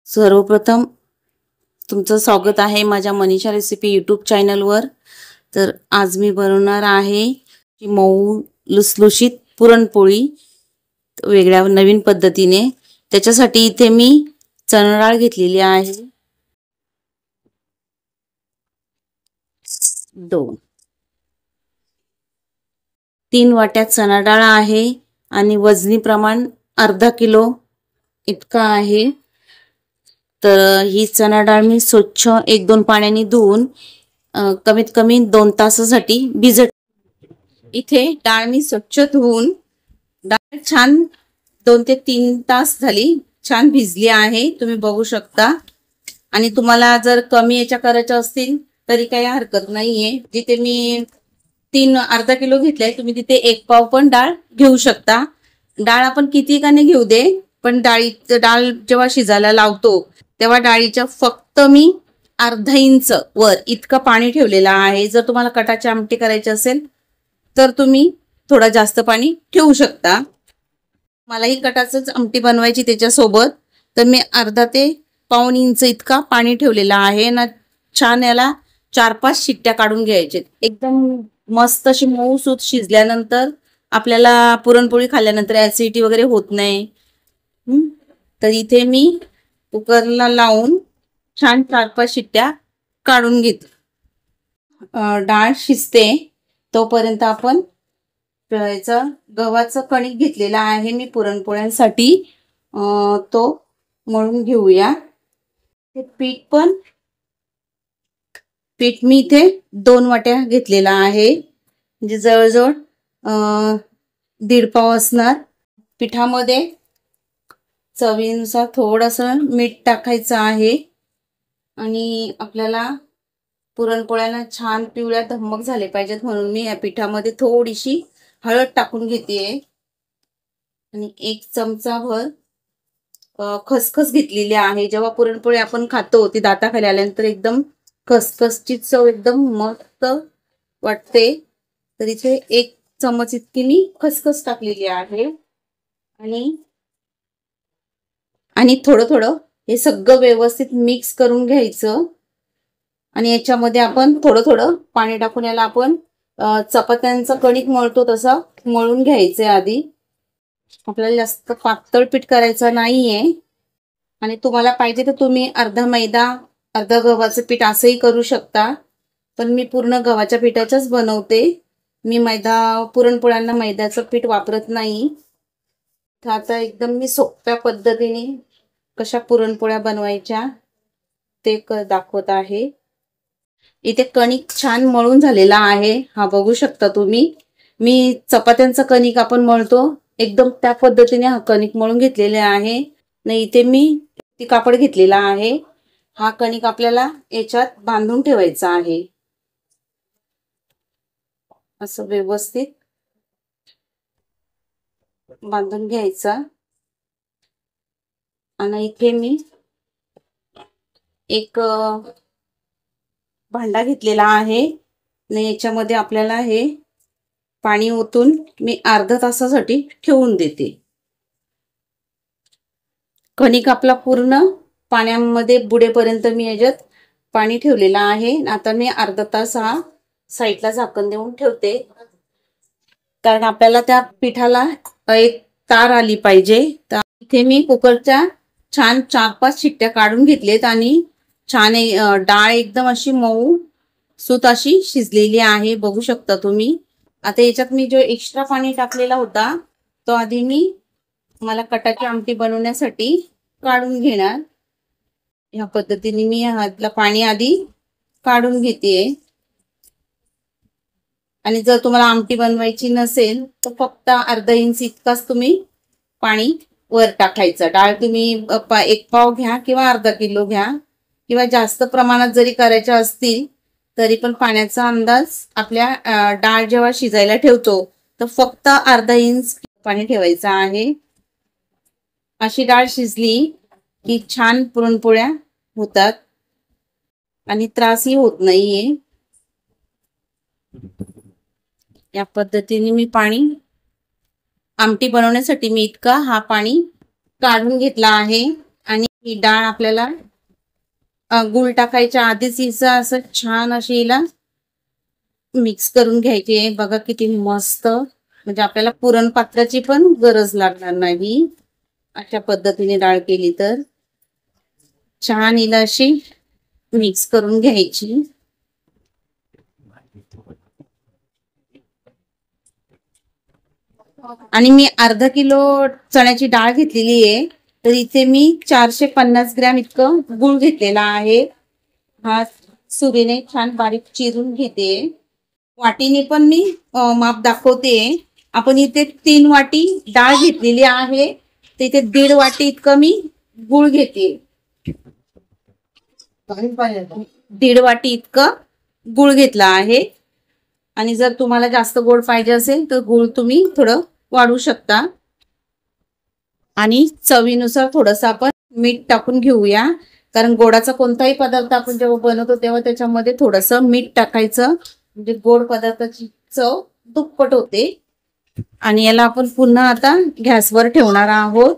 सर्वप्रथम तुमचं स्वागत आहे माझ्या मनीषा रेसिपी यूट्यूब चॅनलवर। तर आज मी बनवणार आहे मऊ लुसलुशीत पुरणपोळी वेगळ्या नवीन पद्धतीने। त्याच्यासाठी इथे मी चणा डाळ घेतलेली आहे 3 वाट्या चणा डाळ आहे आणि वजनी प्रमाण अर्धा किलो इतका आहे। तर ही चणा डाळ मी स्वच्छ 1-2 पाण्याने धुवून कमीत कमी 2 तासासाठी भिजत। इथे डाळ मी स्वच्छ धुवून डाळ छान 2 ते 3 तास झाली छान भिजली आहे, तुम्ही बघू शकता। आणि तुम्हाला जर कमी याच्या करायच्या असतील तरी काही हरकत नाहीये। जिथे मी अर्धा किलो घेतलाय, तुम्ही तिथे 1 पाव पण डाळ घेऊ शकता। डाळ आपण किती काने घेऊ दे, पण डाळ जेव्हा शिजायला लावतो तेव्हा डाळीच्या फक्त मी अर्धा इंच वर इतकं पाणी ठेवलेलं आहे। जर तुम्हाला कटाची आमटी करायची असेल तर तुम्ही थोडं जास्त पाणी ठेवू शकता। मलाही कटाचंच आमटी बनवायची त्याच्यासोबत, तर मी अर्धा ते पाऊण इंच इतका पाणी ठेवलेला आहे ना। छान याला 4-5 शिट्ट्या काढून घ्यायचे। एकदम मस्त अशी मऊसूत शिजल्यानंतर आपल्याला पुरणपोळी खाल्ल्यानंतर ऍसिडिटी वगैरे होत नाही। तर इथे मी कुकरला लावून छान 4-5 शिट्ट्या काढून घेते। डाळ शिजते तोपर्यंत आपण गव्हाचं कणिक घेतलेला आहे मी पुरणपोळ्यांसाठी, तो मळून घेऊया। हे पीठ मी इथे 2 वाट्या घेतलेला आहे, म्हणजे जवळजवळ 1.5 पाव असणार। पिठामध्ये चवीनुसार थोडंसं मीठ टाकायचं आहे आणि आपल्याला पुरणपोळ्यांना छान पिवळ्या धम्मक झाले पाहिजेत, म्हणून मी या पिठामध्ये थोडीशी हळद टाकून घेतेय। आणि 1 चमचाभर खसखस घेतलेली आहे। जेव्हा पुरणपोळी आपण खातो ती दाताखाली आल्यानंतर एकदम खसखसची चव एकदम मस्त वाटते। तर इथे 1 चमच इतकी मी खसखस टाकलेली आहे आणि थोडं हे सगळं व्यवस्थित मिक्स करून घ्यायचं। आणि याच्यामध्ये आपण थोडं पाणी टाकून याला आपण चपात्यांचं कणिक मळतो तसं मळून घ्यायचंय आधी। आपल्याला जास्त पातळ पीठ करायचं नाहीये। आणि तुम्हाला पाहिजे तर तुम्ही अर्धा मैदा अर्धा गव्हाचं पीठ असंही करू शकता, पण मी पूर्ण गव्हाच्या पिठाचंच बनवते। मी पुरणपोळ्यांना मैद्याचं पीठ वापरत नाही। तर आता एकदम मी सोप्या पद्धतीने कशा पुरणपोळ्या बनवायच्या ते दाखवत आहे। इथे कणिक छान मळून झालेला आहे, हा बघू शकता तुम्ही। मी चपात्यांचं कणिक आपण मळतो एकदम त्या पद्धतीने हा कणिक मळून घेतलेले आहे। नाही इथे मी कापड घेतलेला आहे, हा कणिक आपल्याला याच्यात बांधून ठेवायचा आहे असं व्यवस्थित बांधून घ्यायचा। आणि इथे मी एक भांडा घेतलेला आहे आणि याच्यामध्ये आपल्याला हे पाणी ओतून मी अर्धा तासासाठी ठेवून देते। कणिक आपला पूर्ण पाण्यामध्ये बुडेपर्यंत मी याच्यात पाणी ठेवलेलं आहे। आता मी अर्धा तास हा साईडला झाकण देऊन ठेवते, कारण आपल्याला त्या पिठाला एक तार आली पाहिजे। तर इथे मी कुकरच्या छान 4-5 शिट्ट्या काढून घेतलेत आणि छान डाळ एकदम अशी मऊ सूत अशी शिजलेली आहे, बघू शकता तुम्ही। आता याच्यात मी जो एक्स्ट्रा पाणी टाकलेला होता तो आधी मला कटाची आमटी बनवण्यासाठी काढून घेणार। या पद्धतीने मी ह्यातलं पाणी आधी काढून घेते। आणि जर तुम्हाला आमटी बनवायची नसेल तर फक्त अर्धा इंच इतकाच तुम्ही पाणी वर टाकायचं। डाळ तुम्ही 1 पाव घ्या किंवा अर्धा किलो घ्या, किंवा जास्त प्रमाणात जरी करायच्या असतील तरी पण पाण्याचा अंदाज आपल्या डाळ जेव्हा शिजायला ठेवतो तर फक्त अर्धा इंच पाणी ठेवायचं आहे। अशी डाळ शिजली की छान पुरणपोळ्या होतात आणि त्रासही होत नाहीये। या पद्धतीने मी आमटी बनवण्यासाठी मी इतका हा पाणी काढून घेतला आहे। आणि ही डाळ आपल्याला गुळ टाकायच्या आधीच हिचं असं छान अशी हिला मिक्स करून घ्यायची आहे. बघा किती मस्त, म्हणजे आपल्याला पुरण पात्राची पण गरज लागणार नाही अशा पद्धतीने डाळ केली तर. छान हिला अशी मिक्स करून घ्यायची. आणि मी अर्धा किलो चण्याची डाळ घेतलेली आहे, तर इथे मी 450 ग्रॅम इतकं गुळ घेतलेला आहे. हा सुरीने छान बारीक चिरून घेते. वाटीने पण मी माप दाखवते. आपण इथे 3 वाटी डाळ घेतलेली आहे, तर इथे 1.5 वाटी इतकं मी गुळ घेते. 1.5 वाटी इतकं गुळ घेतला आहे. आणि जर तुम्हाला जास्त गोड पाहिजे असेल तर गुळ तुम्ही थोडं वाढवू शकता. आणि चवीनुसार थोडंसं आपण मीठ टाकून घेऊया, कारण गोडाचा कोणताही पदार्थ आपण जेव्हा बनवतो तेव्हा त्याच्यामध्ये थोडंसं मीठ टाकायचं, म्हणजे गोड पदार्थाची चव दुप्पट होते. आणि याला आपण पुन्हा आता गॅसवर ठेवणार आहोत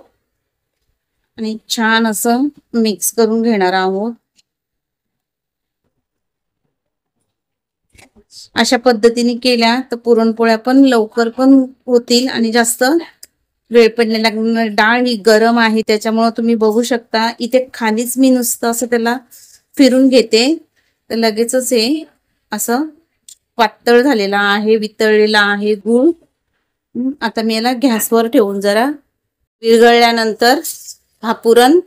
आणि छान असं मिक्स करून घेणार आहोत. अशा पद्धतीने केल्या तर पुरणपोळ्या पण लवकर पण होतील आणि जास्त वेळ पण नाही लागणार. डाळ ही गरम आहे त्याच्यामुळे तुम्ही बघू शकता इथे खालीच मी नुसतं असं त्याला फिरून घेते, तर लगेचच हे असं पातळ झालेला आहे, वितळलेला आहे गूळ. आता मी याला गॅसवर ठेवून जरा विरघळल्यानंतर हा पुरण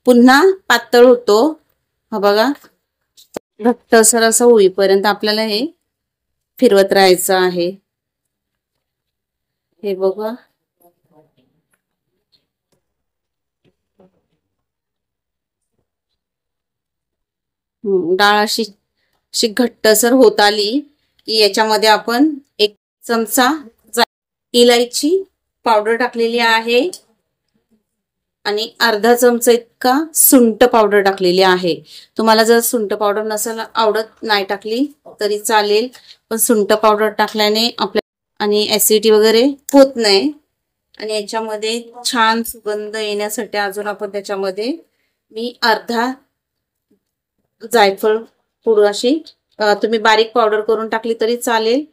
पुन्हा पातळ होतो. हा बघा, घट्टसर असं होईपर्यंत आपल्याला हे फिरवत राहायचं आहे. हे बघा, डाळ अशी घट्टसर होत आली की याच्यामध्ये आपण 1 चमचा इलायची पावडर टाकलेली आहे आणि अर्धा चमचा इतका सुंठ पावडर टाकलेली आहे. तुम्हाला जर सुंठ पावडर नसेल आवडत, नाही टाकली तरी चालेल, पण सुंठ पावडर टाकल्याने आपल्या आणि ऍसिडिटी वगैरे होत नाही. आणि याच्यामध्ये छान सुगंध येण्यासाठी अजून आपण त्याच्यामध्ये मी अर्धा जायफळ पूड अशी तुम्ही बारीक पावडर करून टाकली तरी चालेल.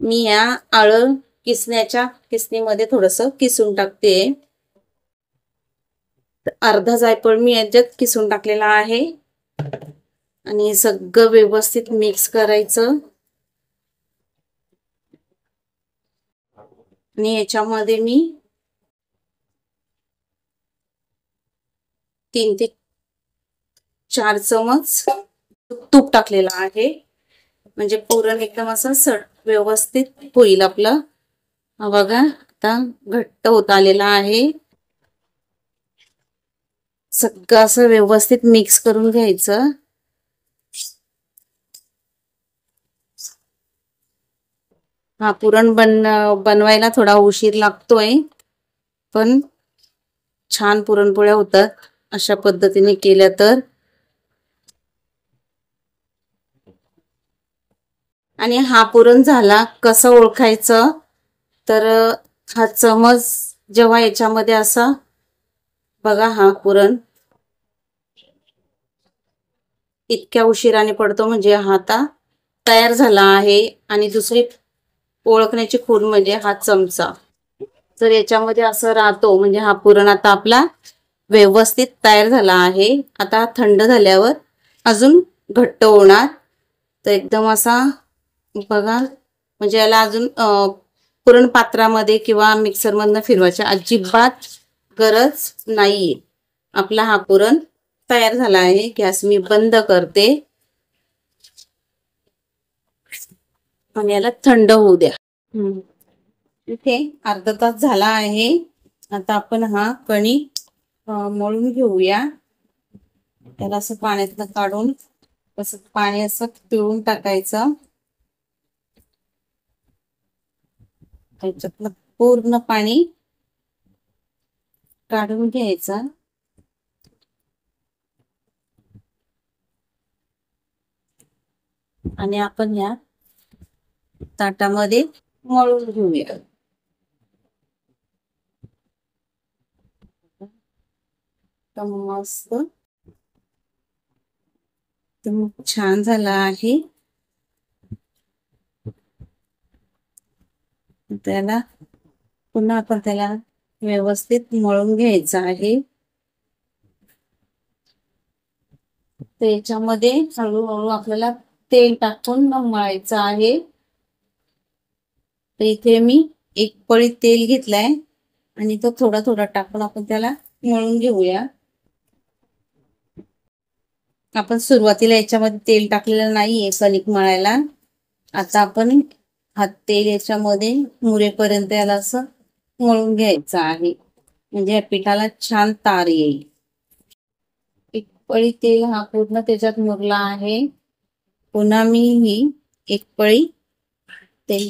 मी या आळं किसण्याच्या किसणीमध्ये थोडंसं किसून टाकते. अर्धा जायफळ मी याच्यात किसून टाकलेला आहे आणि सगळं व्यवस्थित मिक्स करायचं. आणि याच्यामध्ये मी 3 ते 4 चमच तूप टाकलेला आहे, म्हणजे पुरण एकदम असं व्यवस्थित होईल आपलं. हा बघा, आता घट्ट होत आलेला आहे. सगळं असं व्यवस्थित मिक्स करून घ्यायचं. हा पुरण बनवायला थोडा उशीर लागतोय, पण छान पुरणपोळ्या होतात अशा पद्धतीने केल्या तर. आणि हा पुरण झाला कसं ओळखायचं, तर हा चमच जेव्हा याच्यामध्ये असा बघा, हा पुरण इतक्या उशिराने पडतो म्हणजे हा आता तयार झाला आहे. आणि दुसरी ओळखण्याची खूण म्हणजे हा चमचा जर याच्यामध्ये असं राहतो म्हणजे हा पुरण आता आपला व्यवस्थित तयार झाला आहे. आता थंड झाल्यावर अजून घट्ट होणार, तर एकदम असा बघा, म्हणजे याला अजून पुरण पात्रामध्ये किंवा मिक्सर मधनं फिरवायची अजिबात गरज नाहीये. आपला हा पुरण तयार झाला आहे. गॅस मी बंद करते आणि याला थंड होऊ द्या. इथे अर्धा तास झाला आहे. आता आपण हा कणिक मळून घेऊया. त्याला असं पाण्यातनं काढून असं पाणी असं पिळून टाकायचं. त्याच्यातलं पूर्ण पाणी काढून घ्यायचं आणि आपण या ताटामध्ये मळून घेऊया. एकदम मस्त एकदम छान झाला आहे. त्याला पुन्हा आपण त्याला व्यवस्थित मळून घ्यायचं आहे. त्याच्यामध्ये हळूहळू आपल्याला तेल टाकून मळायचं आहे. तर इथे मी एक पळी तेल घेतलाय आणि तो थोडा थोडा टाकून आपण त्याला मळून घेऊया. आपण सुरुवातीला याच्यामध्ये तेल टाकलेलं नाहीये कणिक मळायला. आता आपण हा तेल याच्यामध्ये मुरेपर्यंत याला असं मळून घ्यायचं आहे, म्हणजे या पिठाला छान तार येईल. एक पळी तेल हा पूर्ण त्याच्यात मुरला आहे. पुन्हा मी ही एक पळी तेल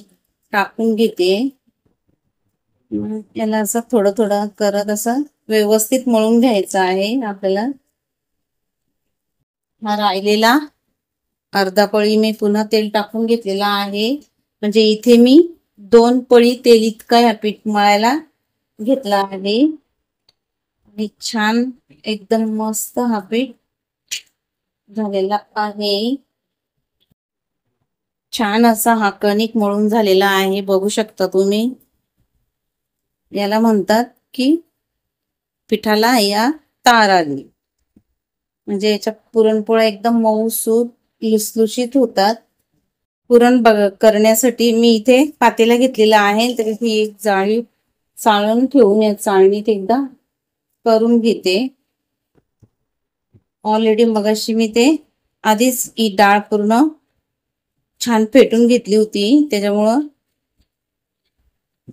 टाकून घेते. याला असं थोडं थोडं करत असं व्यवस्थित मळून घ्यायचं आहे आपल्याला. हा राहिलेला अर्धा पळी मी पुन्हा तेल टाकून घेतलेला आहे, म्हणजे इथे मी 2 पळी तेल इतका ह्या पीठ मळायला घेतला आहे. आणि छान एकदम मस्त हा पीठ झालेला आहे. छान असा हा कणिक मळून झालेला आहे, बघू शकता तुम्ही. याला म्हणतात की पिठाला या तार आली, म्हणजे याच्या पुरणपोळ्या एकदम मऊसूत लुसलुशीत होतात. पुरण करण्यासाठी मी इथे पातेला घेतलेला आहे, तर इथे एक जाळी चाळून ठेवून या चाळणीत एकदा करून घेते. ऑलरेडी मगाशी मी ते आधीच ही डाळ पूर्ण छान फेटून घेतली होती, त्याच्यामुळं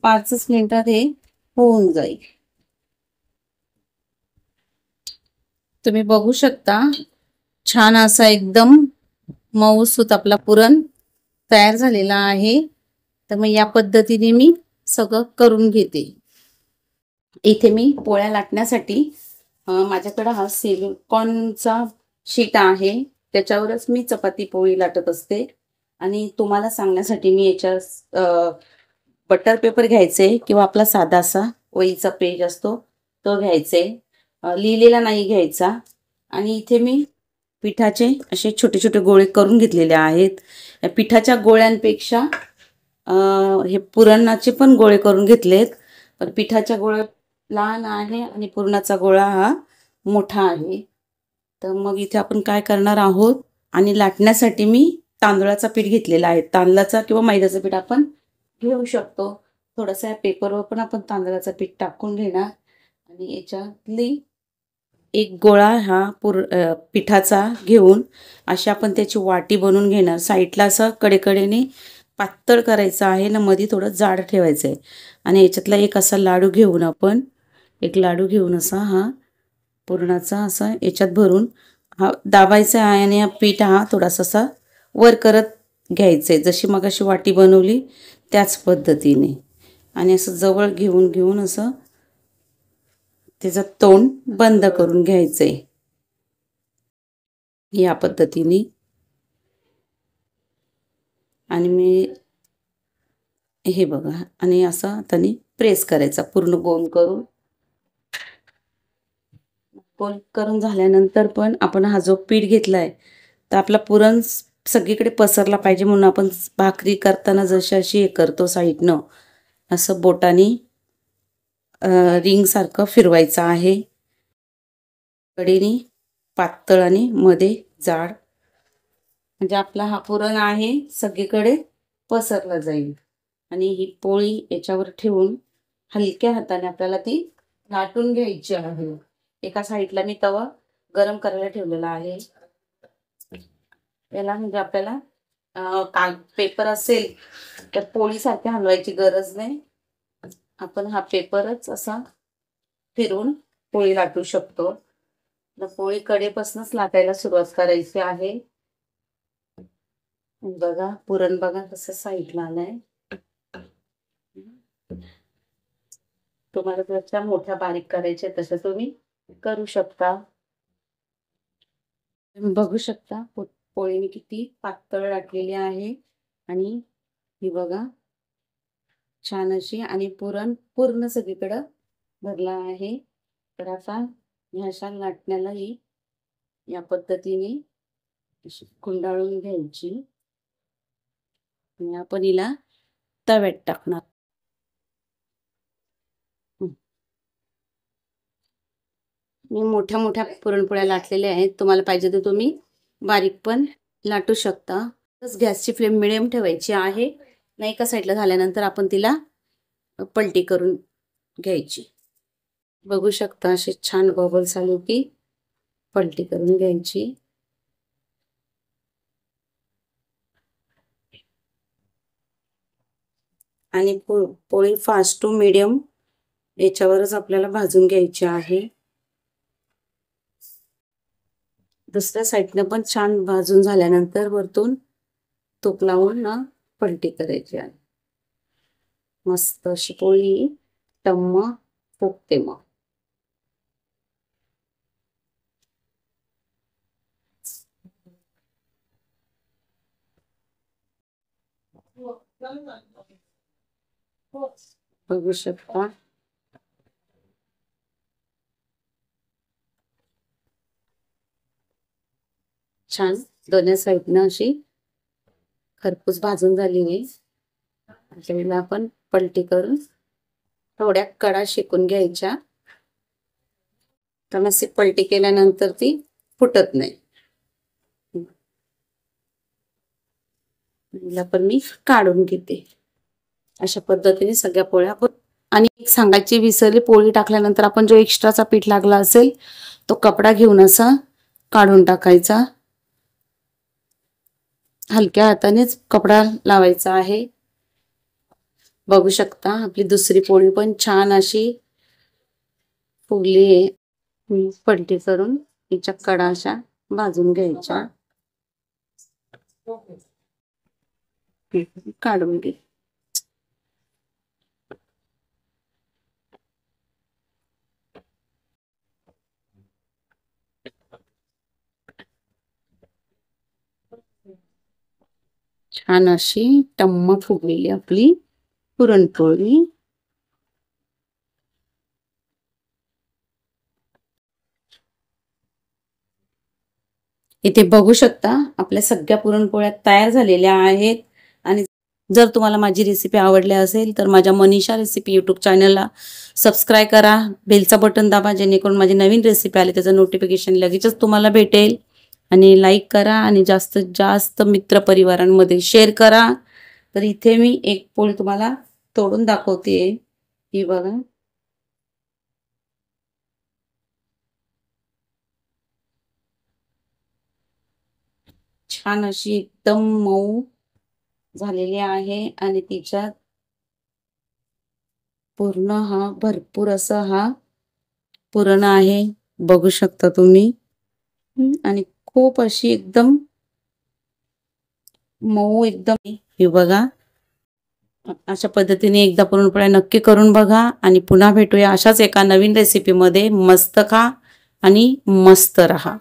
5 मिनिटात हे होऊन जाईल. तुम्ही बघू शकता छान असा एकदम मऊसूत आपला पुरण तयार झालेला आहे. तर मग या पद्धतीने मी सगळं करून घेते. इथे मी पोळ्या लाटण्यासाठी माझ्याकडे हा सिलिकॉनचा शीट आहे, त्याच्यावरच मी चपाती पोळी लाटत असते. आणि तुम्हाला सांगण्यासाठी मी याच्या बटर पेपर घ्यायचे किंवा आपला साधा असा वहीचा पेज असतो तो घ्यायचे, लिहिलेला नाही घ्यायचा. आणि इथे मी पिठाचे असे छोटे छोटे गोळे करून घेतलेले आहेत. या पिठाच्या गोळ्यांपेक्षा हे पुरणाचे पण गोळे करून घेतलेत, पण पिठाच्या गोळ्या लहान आहे आणि पुरणाचा गोळा हा मोठा आहे. तर मग इथे आपण काय करणार आहोत, आणि लाटण्यासाठी मी तांदळाचा पीठ घेतलेला आहे. तांदळाचा किंवा मैद्याचं पीठ आपण घेऊ शकतो. थोडंसं या पेपरवर पण आपण तांदळाचं पीठ टाकून घेणार आणि याच्यातली एक गोळा हा पिठाचा घेऊन अशी आपण त्याची वाटी बनवून घेणार. साईडला असं कडेकडेने पातळ करायचं आहे ना, मध्ये थोडं जाड ठेवायचं आहे. आणि याच्यातला एक असा लाडू घेऊन आपण एक लाडू घेऊन असा हा पुरणाचा असा याच्यात भरून हा दाबायचा आहे. आणि हा पीठ हा थोडासा असा वर करत घ्यायचं आहे, जशी मग अशी वाटी बनवली त्याच पद्धतीने. आणि असं जवळ घेऊन घेऊन असं त्याचं तोंड बंद करून घ्यायचंय या पद्धतीने. आणि मी हे बघा, आणि असं हाताने प्रेस करायचा पूर्ण गोल करून. गोल करून झाल्यानंतर पण आपण हा जो पीठ घेतलाय तर आपला पुरण सगळीकडे पसरला पाहिजे, म्हणून आपण भाकरी करताना जशी अशी हे करतो साईडनं असं बोटाने रिंग सारखं फिरवायचं आहे. कडेने पातळ आणि मध्ये जाड, म्हणजे आपला हा पुरण आहे सगळीकडे पसरला जाईल. आणि ही पोळी याच्यावर ठेवून हलक्या हाताने आपल्याला ती लाटून घ्यायची आहे. एका साईडला मी तवा गरम करायला ठेवलेला आहे. याला म्हणजे आपल्याला पेपर असेल तर पोळीसारखी हलवायची गरज नाही, आपण हा पेपरच असा फिरून पोळी लाटू शकतो. पोळी कडेपासूनच लाटायला सुरुवात करायची आहे. बघा पुरण बघा कसं साईडला आलंय. तुम्हाला जशा मोठ्या बारीक करायच्या तसं तुम्ही करू शकता. तुम्ही बघू शकता पोळी मी किती पातळ लाटलेली आहे. आणि ही बघा छान अशी, आणि पुरण पूर्ण सगळीकडं भरला आहे. तर आता अशा लाटण्यालाही या पद्धतीने गुंडाळून घ्यायची आणि आपण हिला तव्यात टाकणार. मी मोठ्या मोठ्या पुरणपोळ्या लाटलेल्या आहेत. तुम्हाला पाहिजे तर तुम्ही बारीक पण लाटू शकता. गॅसची फ्लेम मिडियम ठेवायची आहे. नाही एका साईडला झाल्यानंतर आपण तिला पलटी करून घ्यायची. बघू शकता असे छान बबल्स आले की पलटी करून घ्यायची. आणि पोळी फास्ट टू मीडियम याच्यावरच आपल्याला भाजून घ्यायची आहे. दुसऱ्या साईडने पण छान भाजून झाल्यानंतर वरतून तूप लावून ना पलटी करायची आहे. मस्त अशी पोळी टम्म फुगते. मग बघू शकता छान दोन्ही साईडनं अशी खरपूस भाजून झाली आहे. त्याला आपण पलटी करून थोड्या कडा शेकून घ्यायच्या. तर अशी पलटी केल्यानंतर ती फुटत नाही. हिला पण मी काढून घेते. अशा पद्धतीने सगळ्या पोळ्या. आणि एक सांगायची विसरली, पोळी टाकल्यानंतर आपण जो एक्स्ट्राचा पीठ लागला असेल तो कपडा घेऊन असा काढून टाकायचा. हलक्या हातानेच कपडा लावायचा आहे. बघू शकता आपली दुसरी पोळी पण छान अशी फुगली आहे. पलटी करून हिच्या कडा अशा भाजून घ्यायच्या. काढून घे. छान अशी टम्म फुगलेली आपली पुरणपोळी. इथे बघू शकता आपल्या सगळ्या पुरणपोळ्या तयार झालेल्या आहेत. आणि जर तुम्हाला माझी रेसिपी आवडली असेल तर माझ्या मनीषा रेसिपी यूट्यूब चॅनलला सबस्क्राईब करा. बेलचा बटन दाबा जेणेकरून माझी नवीन रेसिपी आली त्याचं नोटिफिकेशन लगेचच तुम्हाला भेटेल. आणि लाईक करा आणि जास्तीत जास्त मित्रपरिवारांमध्ये शेअर करा. तर इथे मी एक पोळी तुम्हाला तोडून दाखवते. ही बघा छान अशी एकदम मऊ झालेली आहे. आणि तिच्यात पूर्ण हा भरपूर असा हा पुरण आहे. बघू शकता तुम्ही. आणि खूप अशी एकदम मऊ एकदम. हे बघा अशा पद्धतीने एकदा पुरणपोळ्या नक्की करून बघा. आणि पुन्हा भेटूया अशाच एका नवीन रेसिपीमध्ये. मस्त खा आणि मस्त रहा.